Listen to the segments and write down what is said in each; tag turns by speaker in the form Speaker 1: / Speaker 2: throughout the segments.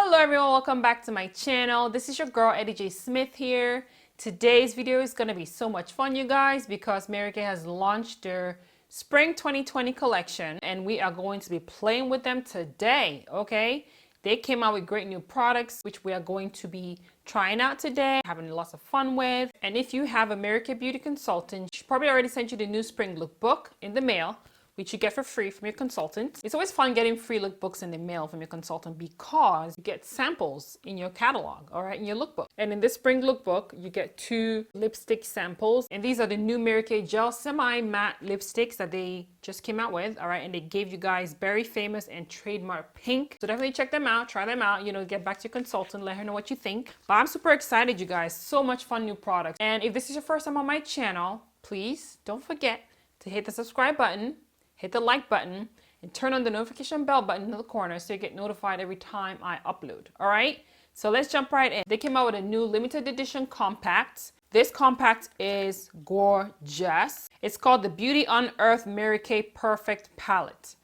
Speaker 1: Hello everyone, welcome back to my channel. This is your girl Eddie J Smith here. Today's video is going to be so much fun, you guys, because Marykay has launched their spring 2020 collection and we are going to be playing with them today. Okay, they came out with great new products which we are going to be trying out today, having lots of fun with. And if you have a Marykay beauty consultant, she probably already sent you the new spring lookbook in the mail, which you get for free from your consultant. It's always fun getting free lookbooks in the mail from your consultant because you get samples in your catalog, all right, in your lookbook. And in this spring lookbook, you get 2 lipstick samples. And these are the new Marykay Gel Semi-Matte lipsticks that they just came out with, all right? And they gave you guys very famous and trademark pink. So definitely check them out, try them out, you know, get back to your consultant, let her know what you think. But I'm super excited, you guys. So much fun new products. And if this is your first time on my channel, please don't forget to hit the subscribe button, hit the like button, and turn on the notification bell button in the corner so you get notified every time I upload. All right, so let's jump right in. They came out with a new limited edition compact. This compact is gorgeous. It's called the Beauty Unearthed Marykay Perfect Palette.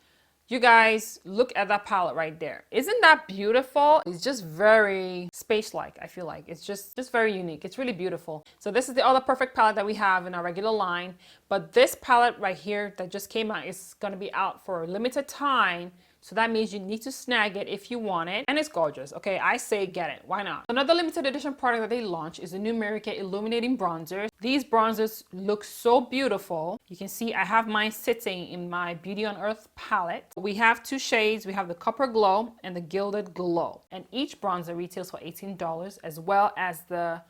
Speaker 1: You guys, look at that palette right there. Isn't that beautiful? It's just very space-like, I feel like. It's just very unique. It's really beautiful. So this is the other perfect palette that we have in our regular line. But this palette right here that just came out is going to be out for a limited time. So that means you need to snag it if you want it. And it's gorgeous. Okay, I say get it. Why not? Another limited edition product that they launched is the new Marykay Illuminating Bronzers. These bronzers look so beautiful. You can see I have mine sitting in my Beauty Unearthed palette. We have 2 shades. We have the Copper Glow and the Gilded Glow. And each bronzer retails for $18, as well as the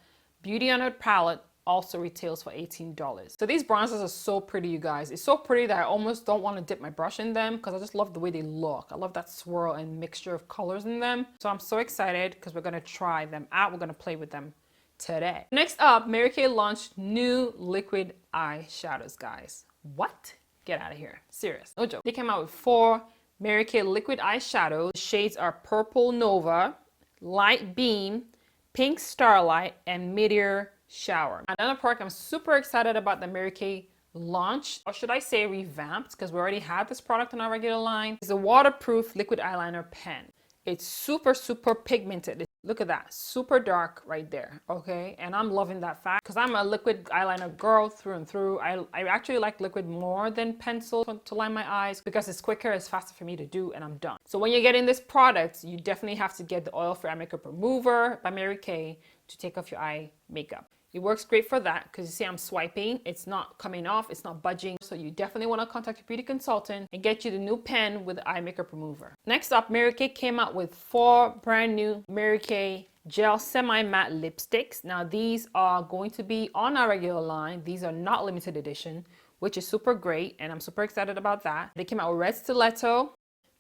Speaker 1: Beauty Unearthed palette also retails for $18. So these bronzers are so pretty, you guys. It's so pretty that I almost don't want to dip my brush in them because I just love the way they look. I love that swirl and mixture of colors in them. So I'm so excited because we're going to try them out. We're going to play with them today. Next up, Marykay launched new liquid eyeshadows, guys. What? Get out of here. Serious. No joke. They came out with 4 Marykay liquid eyeshadows. The shades are Purple Nova, Light Beam, Pink Starlight, and Meteor Shower. Another product I'm super excited about the Marykay launch, or should I say revamped, because we already had this product in our regular line, is a waterproof liquid eyeliner pen. It's super pigmented. Look at that, super dark right there, okay? And I'm loving that fact because I'm a liquid eyeliner girl through and through. I actually like liquid more than pencil to line my eyes because it's quicker, it's faster for me to do, and I'm done. So when you're getting this product, you definitely have to get the oil-free eye makeup remover by Marykay to take off your eye makeup. It works great for that because you see I'm swiping, it's not coming off, it's not budging. So you definitely want to contact your beauty consultant and get you the new pen with the eye makeup remover. Next up, Marykay came out with 4 brand new Marykay Gel Semi-Matte lipsticks. Now these are going to be on our regular line. These are not limited edition, which is super great, and I'm super excited about that. They came out with Red Stiletto,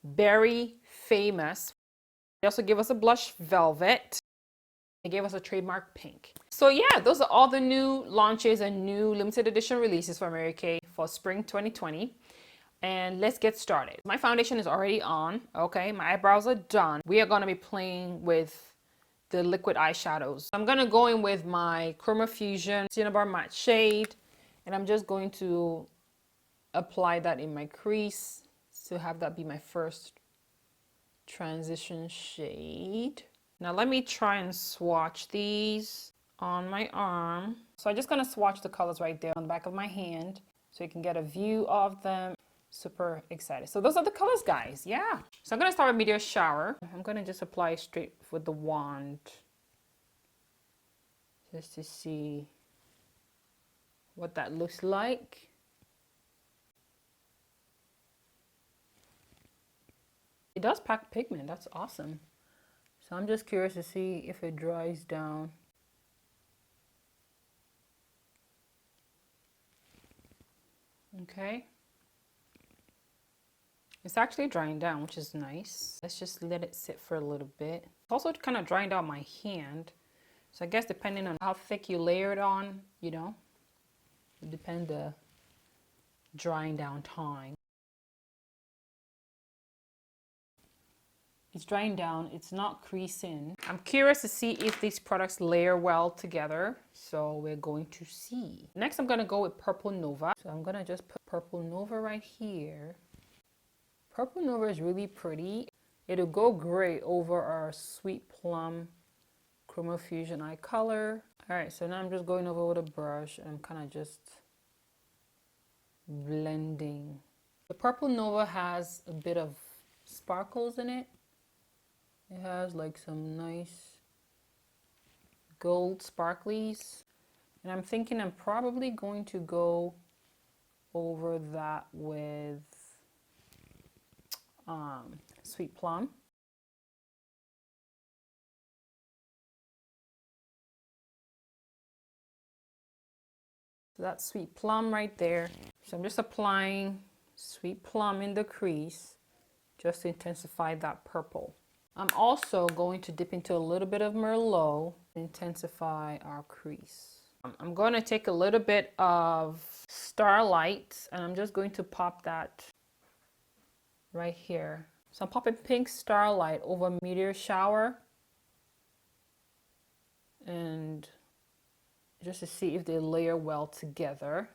Speaker 1: Berry Famous. They also give us a blush Velvet. They gave us a trademark pink. So yeah, those are all the new launches and new limited edition releases for Marykay for spring 2020. And let's get started. My foundation is already on, okay? My eyebrows are done. We are gonna be playing with the liquid eyeshadows. I'm gonna go in with my Chroma Fusion Cinnabar Matte shade, and I'm just going to apply that in my crease to have that be my first transition shade. Now let me try and swatch these on my arm. So I'm just gonna swatch the colors right there on the back of my hand so you can get a view of them. Super excited. So those are the colors, guys. Yeah. So I'm gonna start with Meteor Shower. I'm gonna just apply straight with the wand just to see what that looks like. It does pack pigment. That's awesome. So I'm just curious to see if it dries down. Okay. It's actually drying down, which is nice. Let's just let it sit for a little bit. It's also kind of drying down my hand. So I guess depending on how thick you layer it on, you know, it depends the drying down time. It's drying down, it's not creasing. I'm curious to see if these products layer well together. So we're going to see. Next, I'm gonna go with Purple Nova. So I'm gonna just put Purple Nova right here. Purple Nova is really pretty. It'll go great over our Sweet Plum Chroma Fusion eye color. All right, so now I'm just going over with a brush and I'm kind of just blending. The Purple Nova has a bit of sparkles in it. It has like some nice gold sparklies. And I'm thinking I'm probably going to go over that with Sweet Plum. So that's Sweet Plum right there. So I'm just applying Sweet Plum in the crease just to intensify that purple. I'm also going to dip into a little bit of Merlot to intensify our crease. I'm going to take a little bit of Starlight and I'm just going to pop that right here. So I'm popping pink Starlight over Meteor Shower and just to see if they layer well together.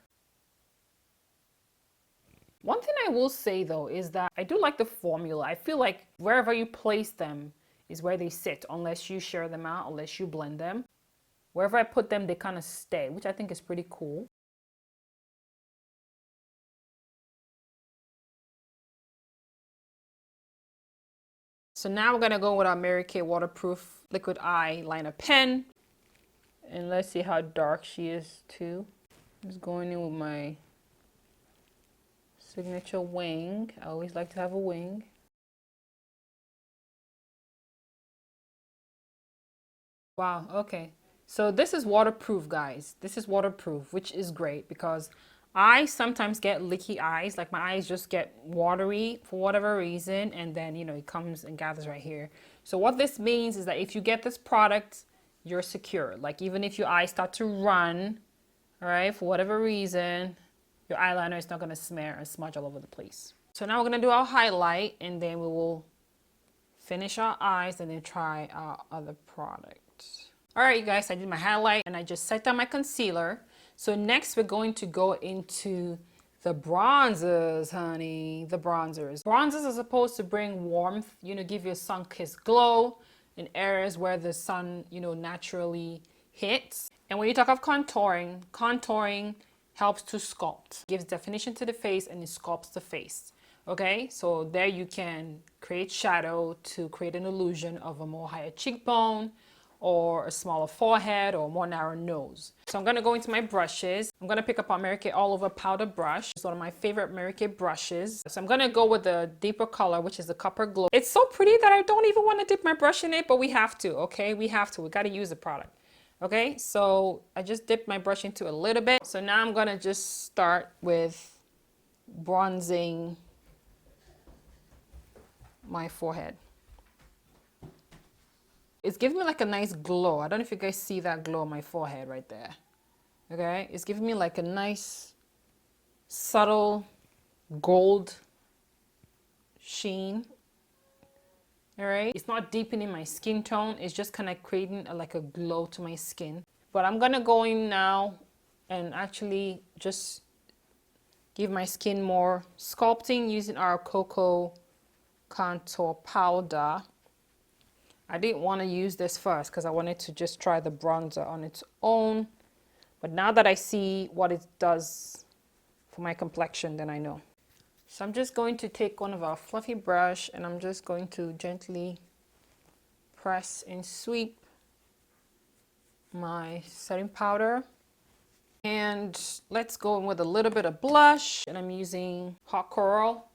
Speaker 1: One thing I will say though is that I do like the formula. I feel like wherever you place them is where they sit, unless you share them out, unless you blend them. Wherever I put them, they kind of stay, which I think is pretty cool. So now we're gonna go with our Marykay waterproof liquid eyeliner pen. And let's see how dark she is too. Just going in with my signature wing. I always like to have a wing. Wow, okay. So this is waterproof, guys. This is waterproof, which is great because I sometimes get leaky eyes. Like my eyes just get watery for whatever reason. And then, you know, it comes and gathers right here. So what this means is that if you get this product, you're secure. Like even if your eyes start to run, all right, for whatever reason, your eyeliner is not going to smear and smudge all over the place. So now we're going to do our highlight and then we will finish our eyes and then try our other product. All right, you guys, I did my highlight and I just set down my concealer. So next we're going to go into the bronzers, honey, the bronzers. Bronzers are supposed to bring warmth, you know, give you a sun-kissed glow in areas where the sun, you know, naturally hits. And when you talk of contouring, contouring helps to sculpt, gives definition to the face and it sculpts the face. Okay, so there you can create shadow to create an illusion of a more higher cheekbone or a smaller forehead or a more narrow nose. So I'm going to go into my brushes. I'm going to pick up our Marykay All Over Powder brush. It's one of my favorite Marykay brushes. So I'm going to go with the deeper color, which is the Copper Glow. It's so pretty that I don't even want to dip my brush in it, but we have to, okay? We have to. We got to use the product. Okay, so I just dipped my brush into a little bit. So now I'm going to just start with bronzing my forehead. It's giving me like a nice glow. I don't know if you guys see that glow on my forehead right there. Okay, it's giving me like a nice subtle gold sheen. All right, it's not deepening my skin tone. It's just kind of creating like a glow to my skin. But I'm gonna go in now and actually just give my skin more sculpting using our Cocoa Contour Powder. I didn't want to use this first because I wanted to just try the bronzer on its own. But now that I see what it does for my complexion, then I know. So I'm just going to take one of our fluffy brush and I'm just going to gently press and sweep my setting powder. And let's go in with a little bit of blush. And I'm using Hot Coral.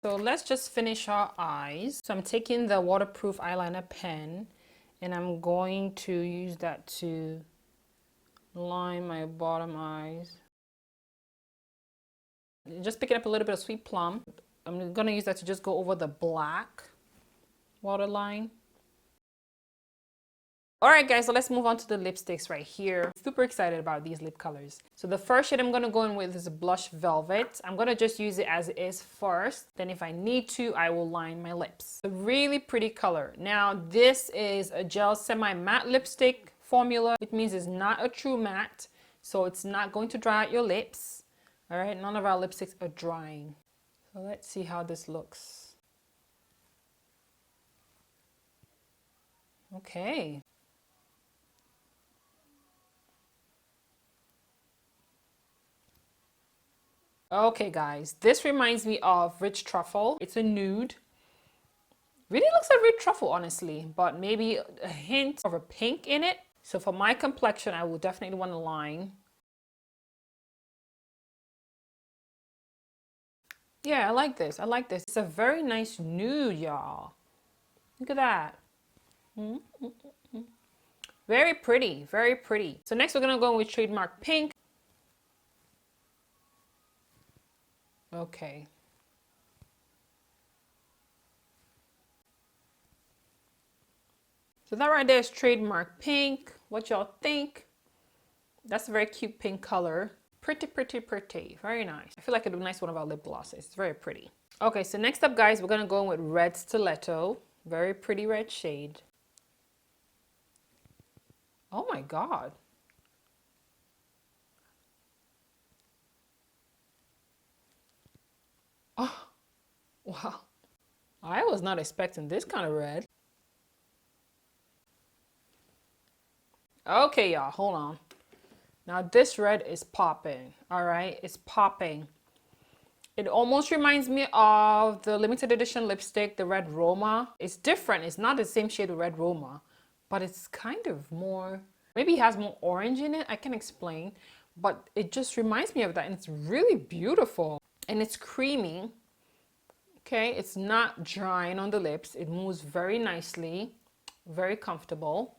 Speaker 1: So let's just finish our eyes. So I'm taking the waterproof eyeliner pen and I'm going to use that to line my bottom eyes. Just picking up a little bit of Sweet Plum. I'm going to use that to just go over the black waterline. All right, guys, so let's move on to the lipsticks right here. Super excited about these lip colors. So the first shade I'm going to go in with is a Blush Velvet. I'm going to just use it as it is first. Then if I need to, I will line my lips. A really pretty color. Now, this is a gel semi-matte lipstick formula, which means it's not a true matte. so it's not going to dry out your lips. All right, none of our lipsticks are drying. So let's see how this looks. Okay. Okay, guys, this reminds me of Rich Truffle. It's a nude. Really looks like Rich Truffle, honestly, but maybe a hint of a pink in it. So for my complexion, I will definitely want a line. Yeah, I like this. I like this. It's a very nice nude, y'all. Look at that. Very pretty, very pretty. So next we're gonna go with trademark pink. Okay. So that right there is trademark pink. What y'all think? That's a very cute pink color. Pretty, pretty, pretty. Very nice. I feel like it'd be nice one of our lip glosses. It's very pretty. Okay, so next up, guys, we're gonna go in with red stiletto. Very pretty red shade. Oh my God. Oh, wow. I was not expecting this kind of red. Okay, y'all, hold on. Now this red is popping, all right? It's popping. It almost reminds me of the limited edition lipstick, the Red Roma. It's different. It's not the same shade of Red Roma, but it's kind of more, maybe it has more orange in it. I can explain, but it just reminds me of that. And it's really beautiful and it's creamy. Okay, it's not drying on the lips. It moves very nicely, very comfortable.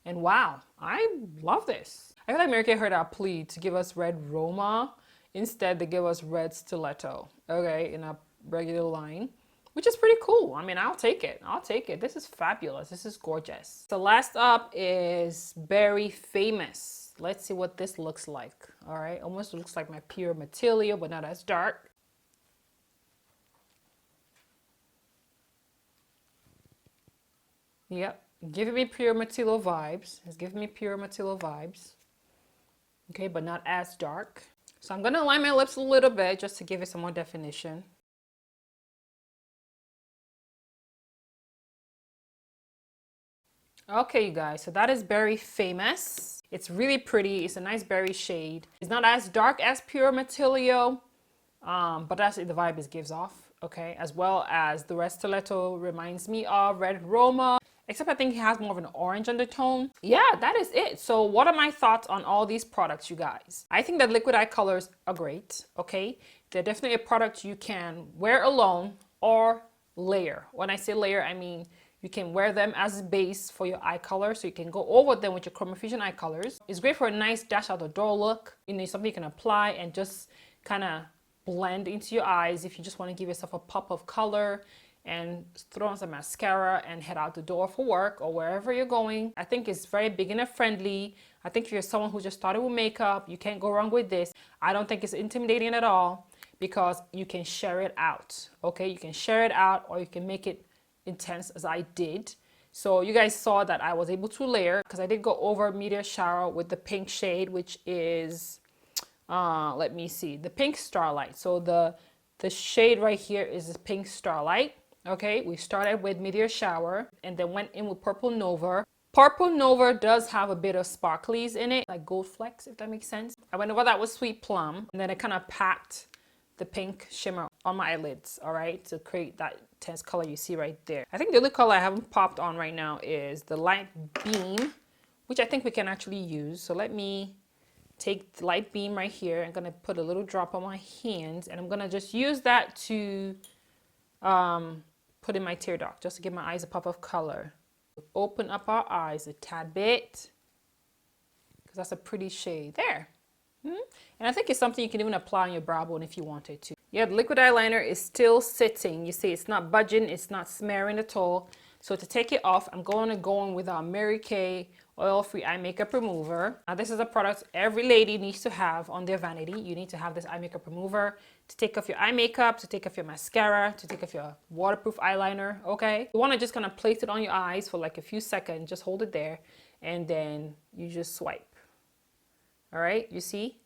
Speaker 1: And wow, I love this. I feel like Marykay heard our plea to give us Red Roma. Instead, they give us red stiletto, okay, in a regular line, which is pretty cool. I mean, I'll take it. I'll take it. This is fabulous. This is gorgeous. So last up is Berry Famous. Let's see what this looks like. All right, almost looks like my Pure Material, but not as dark. Yep, giving me Pure Material vibes. It's giving me Pure Material vibes. Okay, but not as dark. So I'm going to line my lips a little bit just to give it some more definition. Okay, you guys, so that is Berry Famous. It's really pretty. It's a nice berry shade. It's not as dark as Pure Material, but that's the vibe it gives off, okay? As well as the red stiletto reminds me of Red Roma. Except I think it has more of an orange undertone. Yeah, that is it. So what are my thoughts on all these products, you guys? I think that liquid eye colors are great, okay? They're definitely a product you can wear alone or layer. When I say layer, I mean you can wear them as a base for your eye color, so you can go over them with your Chroma Fusion eye colors. It's great for a nice dash out the door look. You know, something you can apply and just kind of blend into your eyes if you just want to give yourself a pop of color and throw on some mascara and head out the door for work or wherever you're going. I think it's very beginner friendly. I think if you're someone who just started with makeup, you can't go wrong with this. I don't think it's intimidating at all because you can share it out, okay? You can share it out or you can make it intense as I did. So you guys saw that I was able to layer because I did go over Meteor Shower with the pink shade, which is, let me see, the Pink Starlight. So the shade right here is the Pink Starlight. Okay, we started with Meteor Shower and then went in with Purple Nova. Purple Nova does have a bit of sparklies in it, like gold flecks, if that makes sense. I went over that with Sweet Plum, and then I kind of packed the pink shimmer on my eyelids, all right, to create that intense color you see right there. I think the only color I haven't popped on right now is the Light Beam, which I think we can actually use. So let me take the Light Beam right here. I'm going to put a little drop on my hands, and I'm going to just use that to put in my tear duct just to give my eyes a pop of color. Open up our eyes a tad bit because that's a pretty shade there. And I think it's something you can even apply on your brow bone if you wanted to. Yeah, the liquid eyeliner is still sitting. You see it's not budging, it's not smearing at all. So to take it off, I'm going to go in with our Marykay oil-free eye makeup remover. Now this is a product every lady needs to have on their vanity. You need to have this eye makeup remover to take off your eye makeup, to take off your mascara, to take off your waterproof eyeliner, okay? You want to just kind of place it on your eyes for like a few seconds, just hold it there, and then you just swipe. All right, you see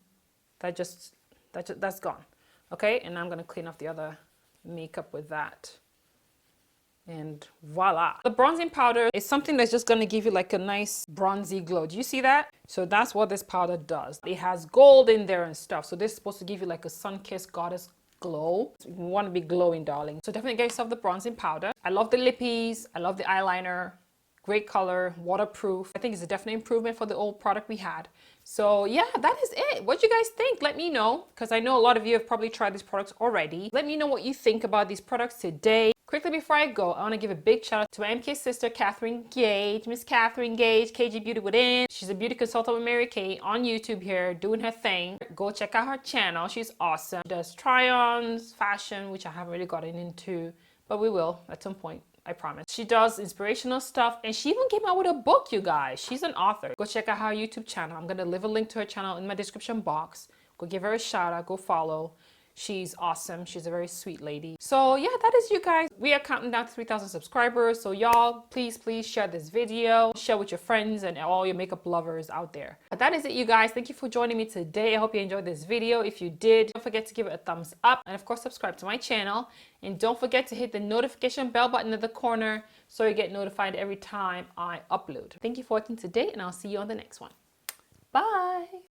Speaker 1: that's gone. Okay, and I'm gonna clean off the other makeup with that. And voila. The bronzing powder is something that's just going to give you like a nice bronzy glow. Do you see that? So that's what this powder does. It has gold in there and stuff. So this is supposed to give you like a sun-kissed goddess glow. You want to be glowing, darling. So definitely get yourself the bronzing powder. I love the lippies. I love the eyeliner. Great color, waterproof. I think it's a definite improvement for the old product we had. So yeah, that is it. What do you guys think? Let me know, because I know a lot of you have probably tried these products already. Let me know what you think about these products today. Quickly before I go, I want to give a big shout out to my MK sister, Catherine Gage, Miss Catherine Gage, KG Beauty Within. She's a beauty consultant with Marykay on YouTube here, doing her thing. Go check out her channel. She's awesome. She does try-ons, fashion, which I haven't really gotten into, but we will at some point. I promise. She does inspirational stuff, and she even came out with a book, you guys. She's an author. Go check out her YouTube channel. I'm going to leave a link to her channel in my description box. Go give her a shout out. Go follow. She's awesome. She's a very sweet lady. So yeah, that is you guys. We are counting down to 3,000 subscribers. So y'all, please share this video. Share with your friends and all your makeup lovers out there. But that is it, you guys. Thank you for joining me today. I hope you enjoyed this video. If you did, don't forget to give it a thumbs up. And of course, subscribe to my channel. And don't forget to hit the notification bell button at the corner so you get notified every time I upload. Thank you for watching today, and I'll see you on the next one. Bye.